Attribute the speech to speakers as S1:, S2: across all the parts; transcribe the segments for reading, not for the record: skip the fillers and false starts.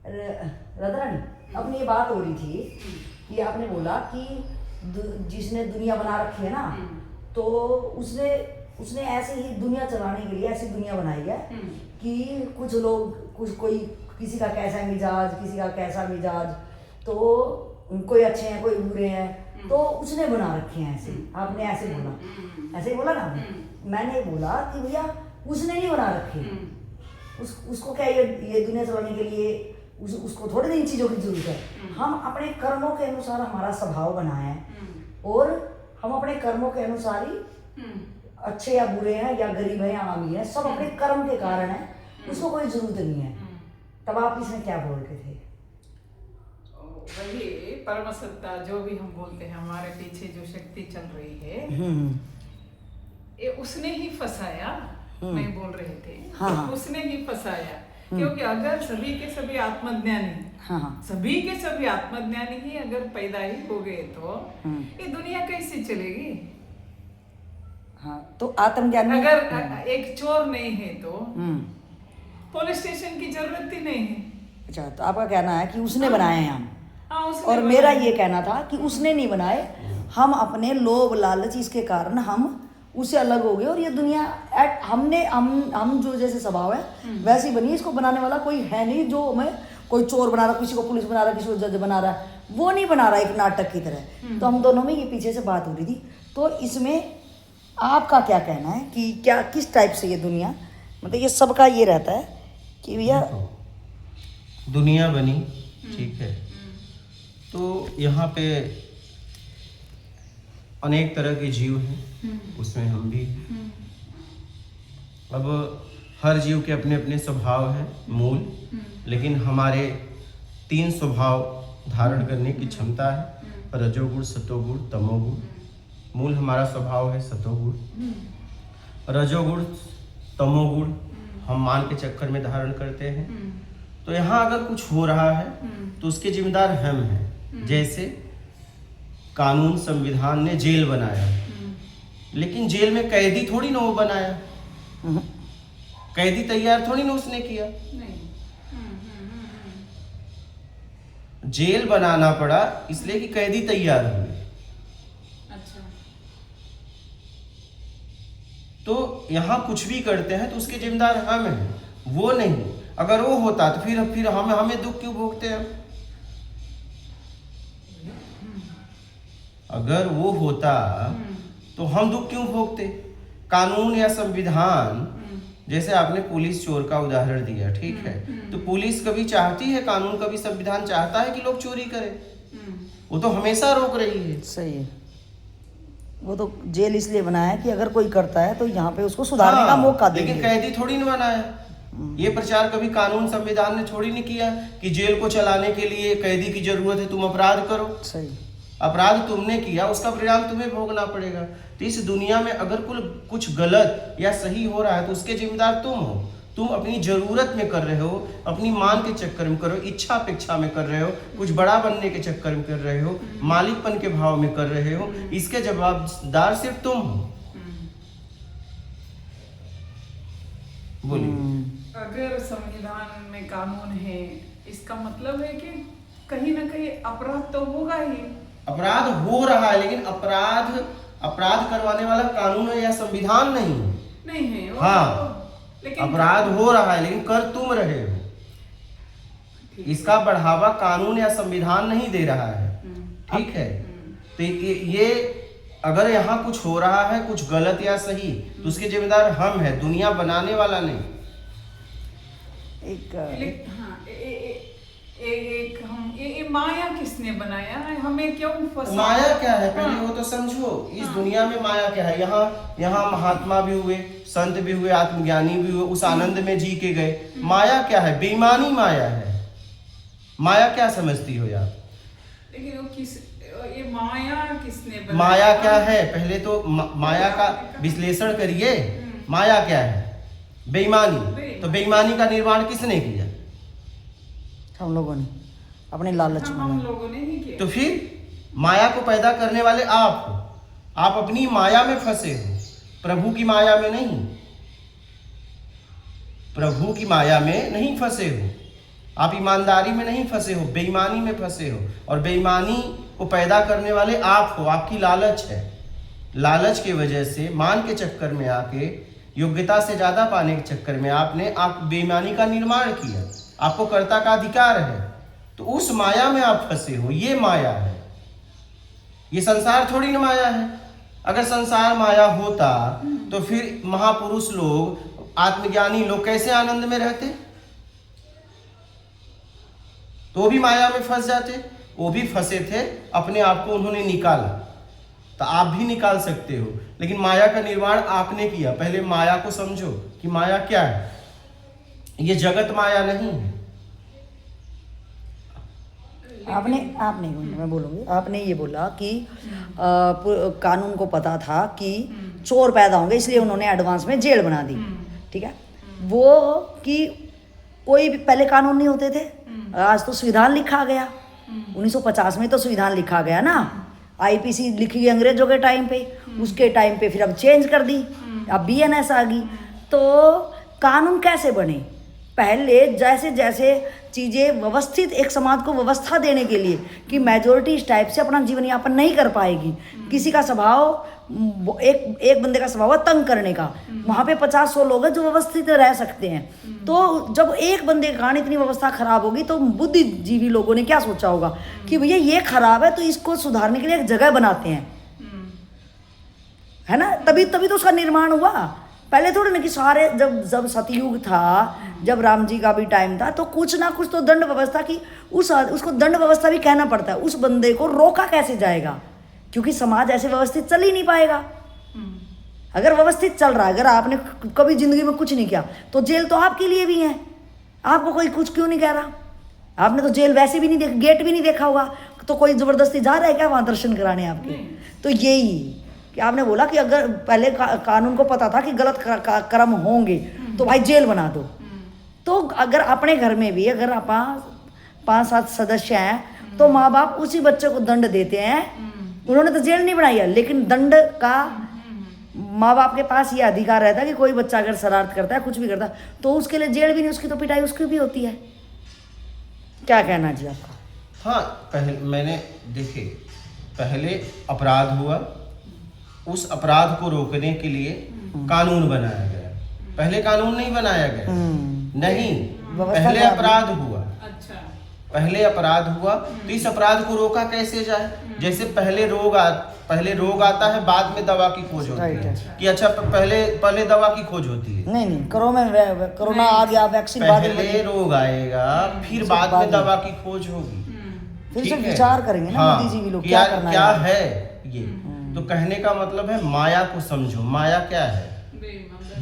S1: राधारानी, अपनी ये बात हो रही थी कि आपने बोला कि जिसने दुनिया बना रखी है ना, तो उसने उसने ऐसे ही दुनिया चलाने के लिए ऐसी दुनिया बनाई है कि कुछ लोग कोई किसी का कैसा मिजाज, किसी का कैसा मिजाज, तो कोई अच्छे हैं कोई बुरे हैं, तो उसने बना रखे हैं ऐसे। आपने ऐसे बोला, ऐसे ही बोला ना आपने। मैंने बोला कि भैया उसने नहीं बना रखे, उसको क्या ये दुनिया चलाने के लिए उसको थोड़ी इन चीज़ों की जरूरत है। हम अपने कर्मों के अनुसार हमारा स्वभाव बनाए हैं, और हम अपने कर्मों के अनुसार ही अच्छे या बुरे हैं या गरीब हैं या अमीर हैं, सब अपने कर्म के कारण है, उसको कोई जरूरत नहीं है। तब आप इसमें क्या बोल रहे थे?
S2: वही परम सत्ता जो भी हम बोलते हैं, हमारे पीछे जो शक्ति चल रही है, ये उसने ही फंसाया। मैं बोल रहे थे,
S1: हाँ।
S2: उसने ही फंसाया, क्योंकि अगर सभी के सभी आत्मज्ञानी, सभी के सभी आत्मज्ञानी ही अगर पैदा ही हो गए, तो ये दुनिया कैसे चलेगी?
S1: हाँ, तो आत्मज्ञानी
S2: अगर एक चोर नहीं है तो पुलिस स्टेशन की जरूरत ही नहीं है।
S1: अच्छा, तो आपका कहना है कि उसने बनाए हैं हम। और
S2: उसने
S1: मेरा ये कहना था कि उसने नहीं बनाए, हम अपने लोभ लालच इसके कारण हम उससे अलग हो गए, और ये दुनिया हम जो जैसे स्वभाव है वैसी बनी। इसको बनाने वाला कोई है नहीं, जो हमें कोई चोर बना रहा, किसी को पुलिस बना रहा, किसी को जज बना रहा, वो नहीं बना रहा एक नाटक की तरह। तो हम दोनों में ये पीछे से बात हो रही थी। तो इसमें आपका क्या कहना है कि क्या किस टाइप से ये दुनिया, मतलब ये सबका ये रहता है कि भैया
S3: दुनिया बनी, ठीक है, तो यहाँ पे अनेक तरह के जीव हैं, उसमें हम भी। अब हर जीव के अपने अपने स्वभाव हैं मूल, लेकिन हमारे 3 स्वभाव धारण करने की क्षमता है, रजोगुण, सतोगुण, तमोगुण। मूल हमारा स्वभाव है सतोगुण। रजोगुण, तमोगुण हम मान के चक्कर में धारण करते हैं। तो यहाँ अगर कुछ हो रहा है तो उसके जिम्मेदार हम हैं। जैसे कानून संविधान ने जेल बनाया, लेकिन जेल में कैदी थोड़ी ना वो बनाया, कैदी तैयार थोड़ी ना उसने किया, जेल बनाना पड़ा इसलिए कि कैदी तैयार हुए।
S2: अच्छा,
S3: तो यहाँ कुछ भी करते हैं तो उसके जिम्मेदार हम हैं, वो नहीं। अगर वो होता तो फिर हमें दुख क्यों भोगते हैं? अगर वो होता तो हम दुख क्यों भोगते? कानून या संविधान, जैसे आपने पुलिस चोर का उदाहरण दिया, ठीक है, तो पुलिस कभी चाहती है, कानून कभी संविधान चाहता है कि लोग चोरी करें? वो तो हमेशा रोक रही है।
S1: सही है। वो तो जेल इसलिए बनाया है कि अगर कोई करता है तो यहाँ पे उसको सुधारने का मौका देंगे।
S3: लेकिन कैदी थोड़ी ना बनाया। ये प्रचार कभी कानून संविधान ने थोड़ी नहीं किया कि जेल को चलाने के लिए कैदी की जरूरत है, तुम अपराध करो।
S1: सही।
S3: अपराध तुमने किया, उसका परिणाम तुम्हें भोगना पड़ेगा। तो इस दुनिया में अगर कुछ गलत या सही हो रहा है तो उसके जिम्मेदार तुम हो। तुम अपनी जरूरत में कर रहे हो, अपनी मान के चक्कर में कर रहे हो, इच्छा अपेक्षा में कर रहे हो, कुछ बड़ा बनने के चक्कर में कर रहे हो, मालिकपन के भाव में कर रहे हो, इसके जवाबदार सिर्फ तुम हो। बोलिए।
S2: अगर संविधान में कानून है, इसका मतलब है कि कहीं ना कहीं अपराध तो होगा ही।
S3: अपराध हो रहा है, लेकिन अपराध करवाने वाला कानून है या संविधान नहीं
S2: है।
S3: हाँ, लेकिन अपराध हो रहा है लेकिन कर तुम रहे हो। इसका बढ़ावा कानून या संविधान नहीं दे रहा है, ठीक है। तो ये अगर यहाँ कुछ हो रहा है, कुछ गलत या सही, तो उसके जिम्मेदार हम हैं, दुनिया बनाने वाला नहीं।
S2: ये माया किसने बनाया है? हमें क्यों फंसा?
S3: माया क्या है पहले वो तो समझो। इस दुनिया में माया क्या है? यहाँ महात्मा भी हुए, संत भी हुए, आत्मज्ञानी भी हुए, उस आनंद में जी के गए। माया क्या है? बेईमानी माया है। माया क्या समझती हो आप?
S2: लेकिन ये माया किसने बनाया?
S3: माया क्या है पहले तो माया का विश्लेषण करिए। माया क्या है? बेईमानी। तो बेईमानी का निर्माण किसने किया?
S1: हम लोगों ने, अपने लालच में।
S2: हम लोगों ने ही किया।
S3: तो फिर माया को पैदा करने वाले आप हो। आप अपनी माया में फंसे हो, प्रभु की माया में नहीं। प्रभु की माया में नहीं फंसे हो, आप ईमानदारी में नहीं फंसे हो, बेईमानी में फंसे हो। और बेईमानी को पैदा करने वाले आप हो, आपकी लालच है। लालच की वजह से, मान के चक्कर में आके, योग्यता से ज्यादा पाने के चक्कर में आपने बेईमानी का निर्माण किया। आपको कर्ता का अधिकार है, तो उस माया में आप फंसे हो। ये माया है, ये संसार थोड़ी ना माया है। अगर संसार माया होता तो फिर महापुरुष लोग, आत्मज्ञानी लोग कैसे आनंद में रहते? तो वो भी माया में फंस जाते। वो भी फंसे थे, अपने आप को उन्होंने निकाला। तो आप भी निकाल सकते हो, लेकिन माया का निर्माण आपने किया। पहले माया को समझो कि माया क्या है। ये जगत माया नहीं है।
S1: मैं बोलूँगी, आपने ये बोला कि कानून को पता था कि चोर पैदा होंगे, इसलिए उन्होंने एडवांस में जेल बना दी। ठीक है, वो कि कोई भी पहले कानून नहीं होते थे, आज तो संविधान लिखा गया। 1950 में तो संविधान लिखा गया ना, आईपीसी लिखी गई अंग्रेजों के टाइम पे, उसके टाइम पे फिर अब चेंज कर दी, अब बीएनएस आ गई। तो कानून कैसे बने? पहले जैसे जैसे चीज़ें व्यवस्थित, एक समाज को व्यवस्था देने के लिए कि मेजोरिटी इस टाइप से अपना जीवन यापन नहीं कर पाएगी। किसी का स्वभाव, एक बंदे का स्वभाव है तंग करने का, वहाँ पे 50-100 लोग हैं जो व्यवस्थित रह सकते हैं। तो जब एक बंदे के कारण इतनी व्यवस्था खराब होगी तो बुद्धिजीवी लोगों ने क्या सोचा होगा कि भैया ये खराब है तो इसको सुधारने के लिए एक जगह बनाते हैं, है ना। तभी तो उसका निर्माण हुआ। पहले थोड़ी ना कि सारे, जब सतयुग था, जब राम जी का भी टाइम था, तो कुछ ना कुछ तो दंड व्यवस्था की, उसको दंड व्यवस्था भी कहना पड़ता है। उस बंदे को रोका कैसे जाएगा, क्योंकि समाज ऐसे व्यवस्थित चल ही नहीं पाएगा। अगर व्यवस्थित चल रहा है, अगर आपने कभी जिंदगी में कुछ नहीं किया तो जेल तो आपके लिए भी है। आपको कोई कुछ क्यों नहीं कह रहा? आपने तो जेल वैसे भी नहीं देखा, गेट भी नहीं देखा होगा, तो कोई जबरदस्ती जा रहा है क्या वहाँ दर्शन कराने आपके? तो यही कि आपने बोला कि अगर पहले कानून को पता था कि गलत कर्म होंगे तो भाई जेल बना दो। तो अगर अपने घर में भी अगर आप 5-7 सदस्य हैं तो माँ बाप उसी बच्चे को दंड देते हैं। उन्होंने तो जेल नहीं बनाई है, लेकिन दंड का माँ बाप के पास ये अधिकार रहता है कि कोई बच्चा अगर शरारत करता है, कुछ भी करता है, तो उसके लिए जेल भी नहीं, उसकी तो पिटाई उसकी भी होती है। क्या कहना जी आपका?
S3: हाँ, पहले अपराध हुआ, उस अपराध को रोकने के लिए कानून बनाया गया। पहले कानून नहीं बनाया गया, नहीं, पहले अपराध हुआ।
S2: अच्छा,
S3: पहले अपराध हुआ तो इस अपराध को रोका कैसे जाए? जैसे पहले रोग आता है, बाद में दवा की खोज होती है कि अच्छा पहले दवा की खोज होती है।
S1: नहीं, कोरोना आ गया, वैक्सीन बाद में,
S3: पहले रोग आएगा, फिर बाद में दवा की खोज होगी।
S1: फिर से विचार करेंगे ना बुद्धिजीवी लोग क्या करना
S3: क्या है ये। तो कहने का मतलब है माया को समझो। माया क्या है?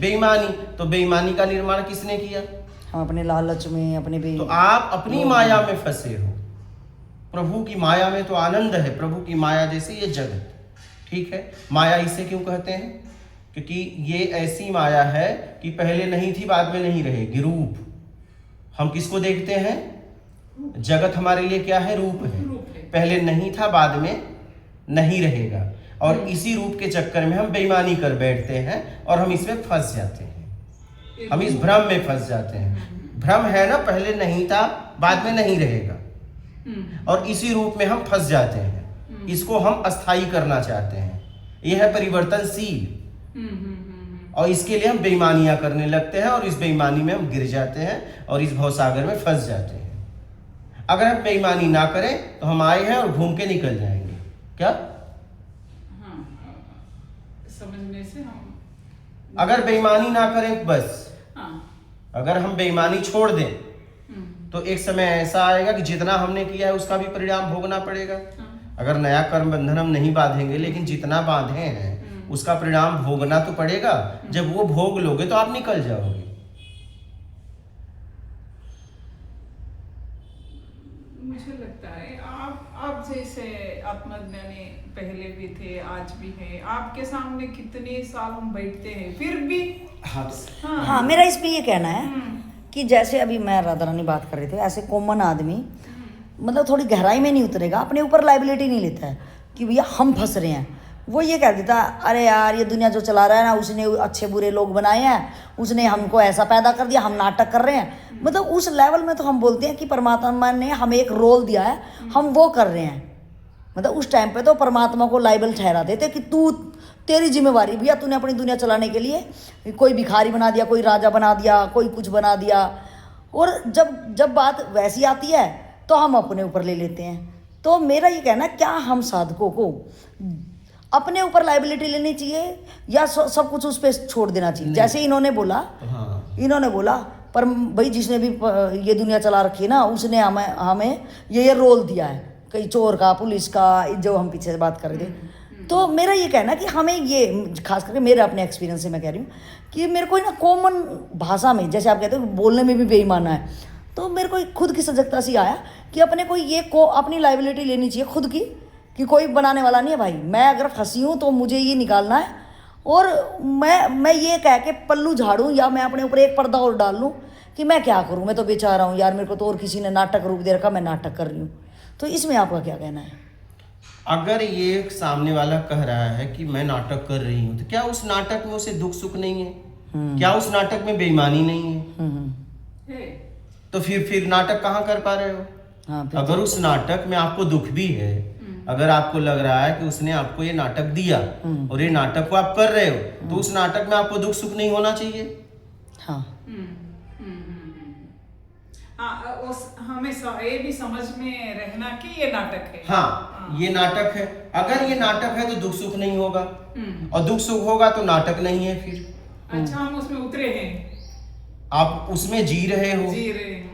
S3: बेईमानी। तो बेईमानी का निर्माण किसने किया?
S1: हम अपने लालच में,
S3: तो आप अपनी माया में फंसे हो। प्रभु की माया में तो आनंद है। प्रभु की माया जैसे ये जगत, ठीक है। माया इसे क्यों कहते हैं? क्योंकि ये ऐसी माया है कि पहले नहीं थी, बाद में नहीं रहेगी। रूप, हम किसको देखते हैं? जगत हमारे लिए क्या है? रूप है। पहले नहीं था, बाद में नहीं रहेगा। और इसी रूप के चक्कर में हम बेईमानी कर बैठते हैं और हम इसमें फंस जाते हैं। हम इस भ्रम में फंस जाते हैं। भ्रम है ना, पहले नहीं था, बाद में नहीं रहेगा, और इसी रूप में हम फंस जाते हैं। इसको हम अस्थाई करना चाहते हैं। यह है परिवर्तनशील, और इसके लिए हम बेईमानियां करने लगते हैं और इस बेईमानी में हम गिर जाते हैं और इस भवसागर में फंस जाते हैं। अगर हम बेईमानी ना करें तो हम आए हैं और घूम के निकल जाएंगे। क्या?
S2: समझने से हम,
S3: अगर बेईमानी ना करें, बस अगर हम बेईमानी छोड़ दें तो एक समय ऐसा आएगा कि जितना हमने किया है उसका भी परिणाम भोगना पड़ेगा। अगर नया कर्म बंधन हम नहीं बांधेंगे, लेकिन जितना बांधे हैं उसका परिणाम भोगना तो पड़ेगा। जब वो भोग लोगे तो आप निकल जाओगे।
S2: मुझे लगता है आप जैसे आत्मज्ञानी पहले भी थे, आज भी है। आपके सामने कितने साल हम बैठते हैं, फिर भी
S1: हाँ, मेरा इस पे ये कहना है कि जैसे अभी मैं राधा रानी बात कर रही थी, ऐसे कॉमन आदमी मतलब थोड़ी गहराई में नहीं उतरेगा, अपने ऊपर लाइबिलिटी नहीं लेता है कि भैया हम फंस रहे हैं। वो ये कह देता, अरे यार ये दुनिया जो चला रहा है ना, उसने अच्छे बुरे लोग बनाए हैं, उसने हमको ऐसा पैदा कर दिया, हम नाटक कर रहे हैं। मतलब उस लेवल में तो हम बोलते हैं कि परमात्मा ने हमें एक रोल दिया है, हम वो कर रहे हैं। मतलब उस टाइम पे तो परमात्मा को लाइबल ठहरा देते कि तू, तेरी जिम्मेवारी भैया, तूने अपनी दुनिया चलाने के लिए कोई भिखारी बना दिया, कोई राजा बना दिया, कोई कुछ बना दिया। और जब बात वैसी आती है तो हम अपने ऊपर ले लेते हैं। तो मेरा ये कहना, क्या हम साधकों को अपने ऊपर लाइबिलिटी लेनी चाहिए या सब कुछ उस पर छोड़ देना चाहिए? जैसे इन्होंने बोला, इन्होंने बोला पर भाई जिसने भी ये दुनिया चला रखी है ना, उसने हमें ये रोल दिया है, कहीं चोर का, पुलिस का, जो हम पीछे से बात कर रहे थे। तो मेरा ये कहना कि हमें ये, खास करके मेरे अपने एक्सपीरियंस से मैं कह रही हूँ कि मेरे को ना कॉमन भाषा में, जैसे आप कहते हो बोलने में भी बेईमाना है, तो मेरे को खुद की सजगता सी आया कि अपने को ये अपनी लाइबिलिटी लेनी चाहिए खुद की, कि कोई बनाने वाला नहीं है भाई। मैं अगर फंसी हूँ तो मुझे ये निकालना है, और मैं ये कह के पल्लू झाड़ूँ या मैं अपने ऊपर एक पर्दा और डाल लूँ कि मैं क्या करूँ, मैं तो बेचारा हूँ यार, मेरे को तो और किसी ने नाटक रूप दे रखा, मैं नाटक कर रही हूँ। तो इसमें आपका क्या कहना है?
S3: अगर ये सामने वाला कह रहा है कि मैं नाटक कर रही हूँ, तो क्या उस नाटक में उसे दुख सुख नहीं है? क्या उस नाटक में बेईमानी नहीं है? तो फिर नाटक कहाँ कर पा रहे हो?
S1: हाँ,
S3: अगर उस नाटक में आपको दुख भी है, अगर आपको लग रहा है कि उसने आपको ये नाटक दिया और ये नाटक को आप कर रहे हो, तो उस नाटक में आपको दुख सुख नहीं होना चाहिए।
S1: हाँ,
S2: हमें ये भी समझ में रहना कि ये नाटक है।
S3: हाँ, ये नाटक है। अगर ये नाटक है तो दुख सुख नहीं होगा, और दुख सुख होगा तो नाटक नहीं है फिर।
S2: अच्छा, हम उसमें उतरे हैं,
S3: आप उसमें जी रहे हो,
S2: हैं।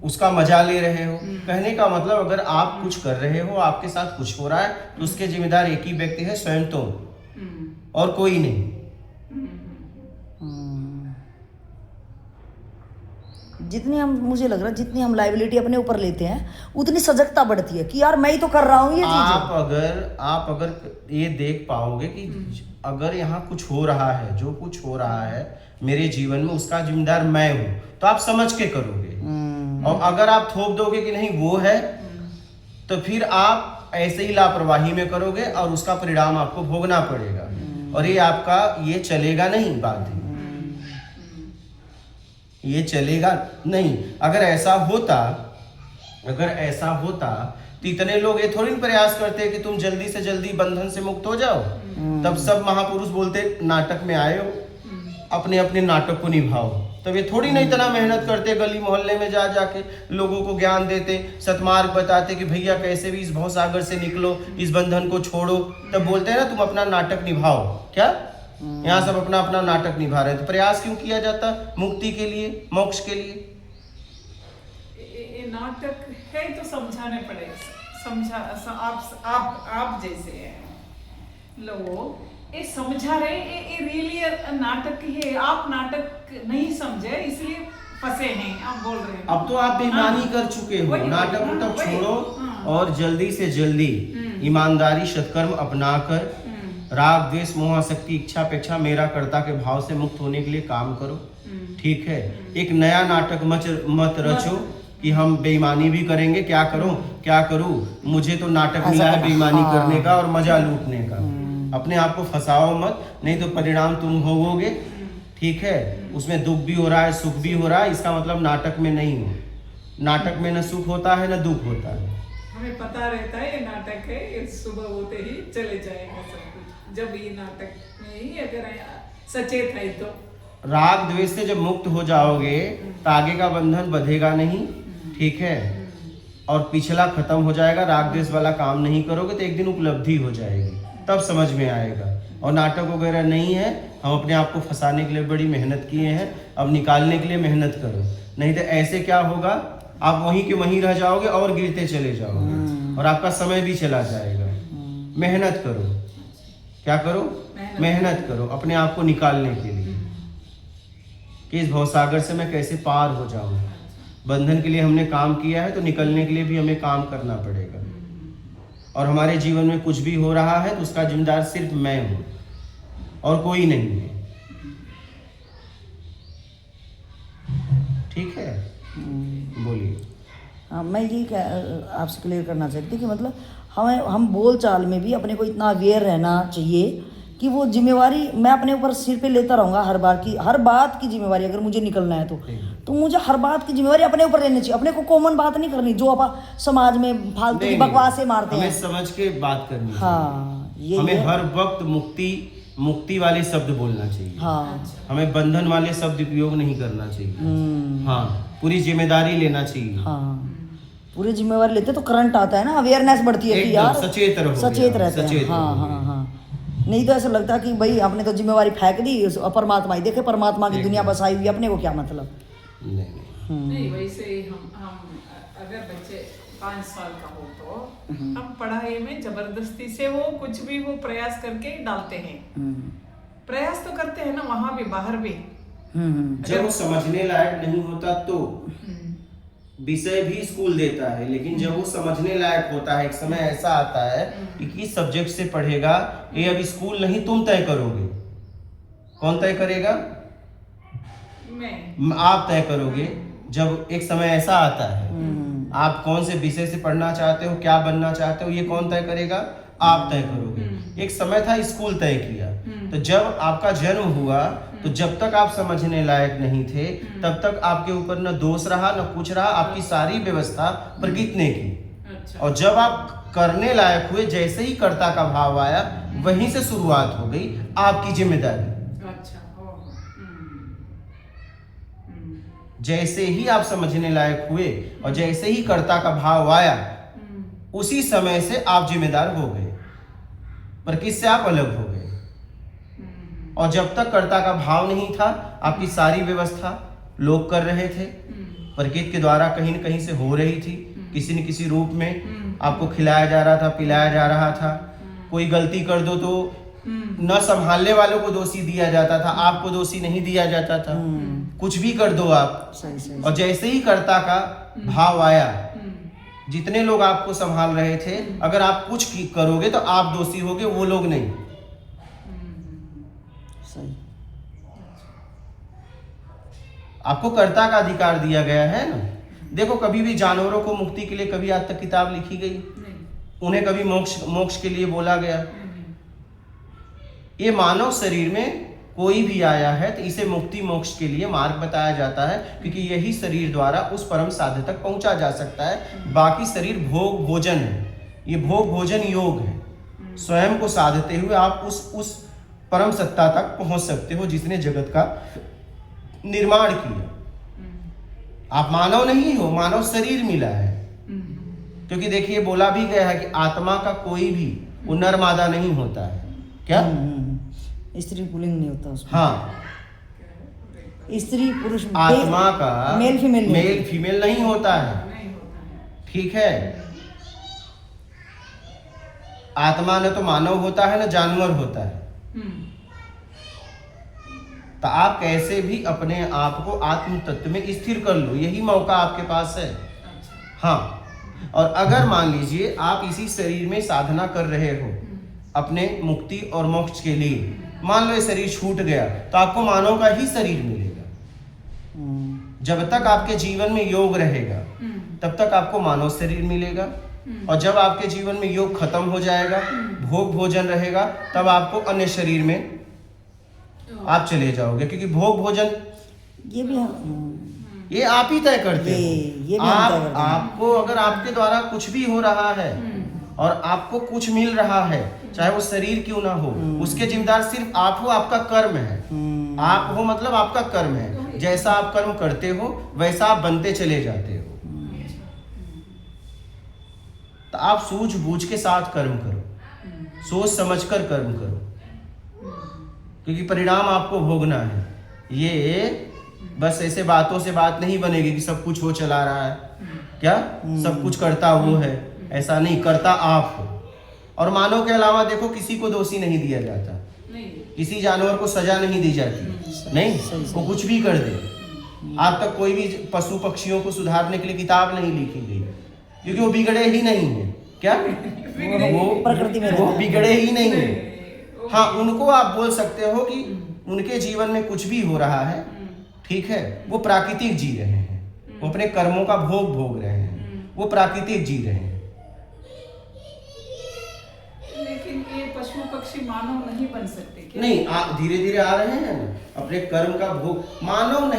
S3: उसका मजा ले रहे हो। कहने का मतलब, अगर आप कुछ कर रहे हो, आपके साथ कुछ हो रहा है, तो उसके जिम्मेदार एक ही व्यक्ति है, स्वयं तुम, और कोई नहीं।
S1: जितनी हम, मुझे लग रहा है जितनी हम लाइबिलिटी अपने ऊपर लेते हैं, उतनी सजगता बढ़ती है कि यार मैं ही तो कर रहा हूँ ये चीज़।
S3: आप अगर ये देख पाओगे कि अगर यहाँ कुछ हो रहा है, जो कुछ हो रहा है मेरे जीवन में, उसका जिम्मेदार मैं हूँ, तो आप समझ के करोगे। और अगर आप थोप दोगे कि नहीं वो है, तो फिर आप ऐसे ही लापरवाही में करोगे और उसका परिणाम आपको भोगना पड़ेगा, और ये आपका ये चलेगा नहीं। बात ये चलेगा नहीं। अगर ऐसा होता तो इतने लोग ये थोड़ी प्रयास करते कि तुम जल्दी से जल्दी बंधन से मुक्त हो जाओ। तब सब महापुरुष बोलते नाटक में आए हो, अपने अपने नाटक को निभाओ। तब ये थोड़ी नहीं इतना मेहनत करते, गली मोहल्ले में जाके लोगों को ज्ञान देते, सतमार्ग बताते कि भैया कैसे भी इस भवसागर से निकलो, इस बंधन को छोड़ो। तब बोलते हैं ना तुम अपना नाटक निभाओ। क्या यहाँ सब अपना अपना नाटक निभा रहे हैं? तो प्रयास क्यों किया जाता? मुक्ति के लिए, मोक्ष के लिए।
S2: ये नाटक है तो समझाने पड़ेगा। आप जैसे लोग ये समझा रहे, ये रियली नाटक ही है। आप नाटक नहीं समझे इसलिए फंसे हैं, आप बोल रहे हैं।
S3: अब तो आप बेईमानी कर चुके हो। नाटक को तब छोड़ो और जल्दी से जल्दी ईमानदारी सत्कर्म अपनाकर राग द्वेष मोह आसक्ति इच्छा अपेक्षा मेरा कर्ता के भाव से मुक्त होने के लिए काम करो। ठीक है, एक नया नाटक मत रचो कि हम बेईमानी भी करेंगे। क्या करूं, मुझे तो नाटक मिला है बेईमानी करने का और मजा लूटने का। अपने आप को फंसाओ मत, नहीं तो परिणाम तुम भोगोगे। ठीक है, उसमें दुख भी हो रहा है, सुख भी हो रहा है, इसका मतलब नाटक में नहीं हो। नाटक में न सुख होता है न दुख होता है।
S2: हमें पता रहता है ये नाटक है, ये सुबह होते ही चले जाएगा सब कुछ। जब ये नाटक में ही अगर सचेत है तो
S3: राग द्वेष से जब मुक्त हो जाओगे तो आगे का बंधन बंधेगा नहीं। ठीक है, और पिछला खत्म हो जाएगा। राग द्वेष वाला काम नहीं करोगे तो एक दिन उपलब्धि हो जाएगी, तब समझ में आएगा। और नाटक वगैरह नहीं है, हम अपने आप को फंसाने के लिए बड़ी मेहनत किए हैं, अब निकालने के लिए मेहनत करो। नहीं तो ऐसे क्या होगा, आप वहीं के वहीं रह जाओगे और गिरते चले जाओगे और आपका समय भी चला जाएगा। मेहनत करो। क्या करो? मेहनत करो अपने आप को निकालने के लिए कि इस भवसागर से मैं कैसे पार हो जाऊं। बंधन के लिए हमने काम किया है तो निकलने के लिए भी हमें काम करना पड़ेगा। और हमारे जीवन में कुछ भी हो रहा है तो उसका जिम्मेदार सिर्फ मैं हूं और कोई नहीं है। ठीक है, बोलिए।
S1: हाँ, मैं ये आपसे क्लियर करना चाहती कि मतलब हम बोल चाल में भी अपने को इतना अवेयर रहना चाहिए कि वो जिम्मेवारी मैं अपने ऊपर सिर पे लेता रहूँगा हर बात की जिम्मेवारी अगर मुझे निकलना है तो मुझे हर बात की जिम्मेवारी अपने ऊपर लेनी चाहिए। अपने को कॉमन बात नहीं करनी जो आप समाज में फालतू की बकवासें मारते हैं।
S3: हमें समझ के बात करनी है।
S1: हाँ, ये
S3: हमें हर वक्त मुक्ति वाले शब्द बोलना चाहिए।
S1: हाँ,
S3: हमें बंधन वाले शब्द उपयोग नहीं करना चाहिए। हाँ, पूरी जिम्मेदारी लेना चाहिए।
S1: हाँ, पूरी जिम्मेवारी लेते तो करंट आता है ना, अवेयरनेस बढ़ती है कि यार सचेत रहते हैं। हाँ हाँ हाँ, नहीं तो ऐसा लगता कि भाई आपने तो जिम्मेवारी फेंक दी, परमात्मा ही देखे, परमात्मा की दुनिया बसाई हुई, अपने को क्या मतलब।
S2: नहीं वैसे हम अगर बच्चे 5 साल का हो तो हम पढ़ाई में जबरदस्ती से वो कुछ भी वो प्रयास करके डालते हैं। प्रयास तो करते हैं ना वहां भी बाहर भी।
S3: जब वो समझने लायक नहीं होता तो विषय भी स्कूल देता है, लेकिन जब वो समझने लायक होता है, एक समय ऐसा आता है कि किस सब्जेक्ट से पढ़ेगा ये अब स्कूल नहीं तुम तय करोगे। कौन तय करेगा? आप तय करोगे। जब एक समय ऐसा आता है आप कौन से विषय से पढ़ना चाहते हो, क्या बनना चाहते हो, ये कौन तय करेगा? आप तय करोगे। एक समय था स्कूल तय किया। तो जब आपका जन्म हुआ तो जब तक आप समझने लायक नहीं थे तब तक आपके ऊपर न दोष रहा न कुछ रहा, आपकी सारी व्यवस्था प्रकृति ने की। और जब आप करने लायक हुए, जैसे ही कर्ता का भाव आया वहीं से शुरुआत हो गई आपकी जिम्मेदारी। जैसे ही आप समझने लायक हुए और जैसे ही कर्ता का भाव आया उसी समय से आप जिम्मेदार हो गए, पर किससे आप अलग हो गए। और जब तक कर्ता का भाव नहीं था आपकी सारी व्यवस्था लोग कर रहे थे, प्रकृति के द्वारा कहीं न कहीं से हो रही थी, किसी न किसी रूप में आपको खिलाया जा रहा था, पिलाया जा रहा था। कोई गलती कर दो तो न संभालने वालों को दोषी दिया जाता था, आपको दोषी नहीं दिया जाता था। कुछ भी कर दो आप। और जैसे ही कर्ता का भाव आया, जितने लोग आपको संभाल रहे थे, अगर आप कुछ करोगे तो आप दोषी होगे, वो लोग नहीं। आपको कर्ता का अधिकार दिया गया है ना। देखो कभी भी जानवरों को मुक्ति के लिए कभी आज तक किताब लिखी गई? उन्हें कभी मोक्ष के लिए बोला गया? ये मानव शरीर में कोई भी आया है तो इसे मुक्ति मोक्ष के लिए मार्ग बताया जाता है, क्योंकि यही शरीर द्वारा उस परम साध्य तक पहुंचा जा सकता है। बाकी शरीर भोग भोजन है, ये भोग भोजन योग है। स्वयं को साधते हुए आप उस परम सत्ता तक पहुंच सकते हो जिसने जगत का निर्माण किया। आप मानव नहीं हो, मानव शरीर मिला है। क्योंकि देखिए बोला भी गया है कि आत्मा का कोई भी वो नर मादा नहीं होता है। क्या?
S1: स्त्री पुल्लिंग नहीं होता उसमें।
S3: हाँ,
S1: स्त्री पुरुष
S3: आत्मा का
S1: मेल
S3: फीमेल नहीं होता है। ठीक है, आत्मा न तो मानव होता है न जानवर होता है। तो आप कैसे भी अपने आप को आत्म तत्व में स्थिर कर लो, यही मौका आपके पास है। हाँ, और अगर मान लीजिए आप इसी शरीर में साधना कर रहे हो अपने मुक्ति और मोक्ष के लिए, मान लो ये शरीर छूट गया तो आपको मानव का ही शरीर मिलेगा। जब तक आपके जीवन में योग रहेगा तब तक आपको मानव शरीर मिलेगा, और जब आपके जीवन में योग खत्म हो जाएगा, भोग भोजन रहेगा, तब आपको अन्य शरीर में आप चले जाओगे। क्योंकि भोग भोजन
S1: ये भी
S3: ये आप ही तय करते हो। आपको अगर आपके द्वारा कुछ भी हो रहा है और आपको कुछ मिल रहा है, चाहे वो शरीर क्यों ना हो, उसके जिम्मेदार सिर्फ आप हो, आपका कर्म है। आप हो मतलब आपका कर्म है। जैसा आप कर्म करते हो वैसा आप बनते चले जाते हो। तो आप सूझबूझ के साथ कर्म करो, सोच समझकर कर्म करो, क्योंकि परिणाम आपको भोगना है। ये बस ऐसे बातों से बात नहीं बनेगी कि सब कुछ वो चला रहा है, क्या सब कुछ करता वो है, ऐसा नहीं, करता आप हो। और मानव के अलावा देखो किसी को दोषी नहीं दिया जाता, किसी जानवर को सजा नहीं दी जाती, नहीं, वो कुछ भी कर दे। आज तक कोई भी पशु पक्षियों को सुधारने के लिए किताब नहीं लिखी गई, क्योंकि वो बिगड़े ही नहीं है। क्या वो
S1: प्रकृति में
S3: वो बिगड़े ही नहीं है। हाँ, उनको आप बोल सकते हो कि उनके जीवन में कुछ भी हो रहा है, ठीक है, वो प्राकृतिक जी रहे हैं, वो अपने कर्मों का भोग भोग रहे हैं, वो प्राकृतिक जी रहे हैं।
S2: लेकिन ये पशु पक्षी मानव नहीं बन सकते क्या?
S3: नहीं, धीरे धीरे आ रहे हैं ना अपने कर्म का भोग। मानव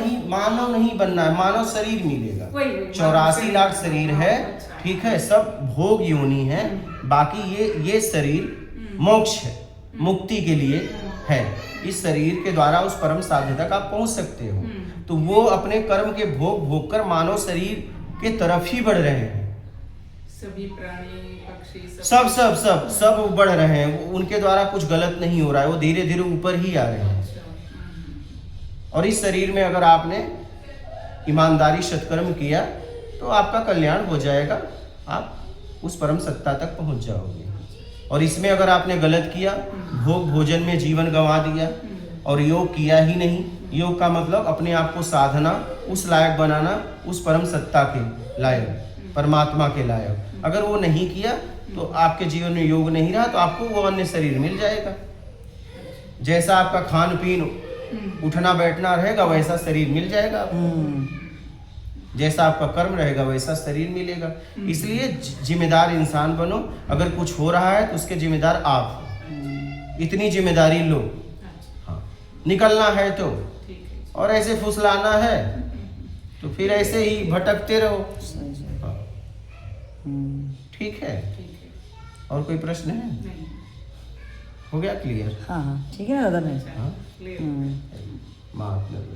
S3: नहीं बनना है, मानव शरीर मिलेगा।
S2: वही
S3: 84 लाख शरीर है,
S2: अच्छा।
S3: ठीक है, सब भोग योनि है। बाकी ये शरीर मोक्ष है, मुक्ति के लिए है। इस शरीर के द्वारा उस परम साध्य तक आप पहुंच सकते हो। तो वो अपने कर्म के भोग कर मानव शरीर के तरफ ही बढ़ रहे हैं।
S2: सभी प्राणी पक्षी
S3: सब बढ़ रहे हैं, उनके द्वारा कुछ गलत नहीं हो रहा है, वो धीरे धीरे ऊपर ही आ रहे हैं। और इस शरीर में अगर आपने ईमानदारी सत्कर्म किया तो आपका कल्याण हो जाएगा, आप उस परम सत्ता तक पहुंच जाओगे। और इसमें अगर आपने गलत किया, भोग भोजन में जीवन गंवा दिया और योग किया ही नहीं, योग का मतलब अपने आप को साधना, उस लायक बनाना, उस परम सत्ता के लायक, परमात्मा के लायक, अगर वो नहीं किया तो आपके जीवन में योग नहीं रहा तो आपको वो अन्य शरीर मिल जाएगा। जैसा आपका खान पीन उठना बैठना रहेगा वैसा शरीर मिल जाएगा आपको। जैसा आपका कर्म रहेगा वैसा शरीर मिलेगा। इसलिए जिम्मेदार इंसान बनो। अगर कुछ हो रहा है तो उसके जिम्मेदार आप हो, इतनी जिम्मेदारी लो। हाँ, निकलना है तो, और ऐसे फुसलाना है तो फिर ऐसे ही भटकते रहो। हाँ, ठीक है। और कोई प्रश्न है?
S2: नहीं।
S3: हो गया क्लियर?
S1: हाँ ठीक है ना दादा। नहीं
S3: हाँ,
S2: क्लियर।
S3: माफ कर दो।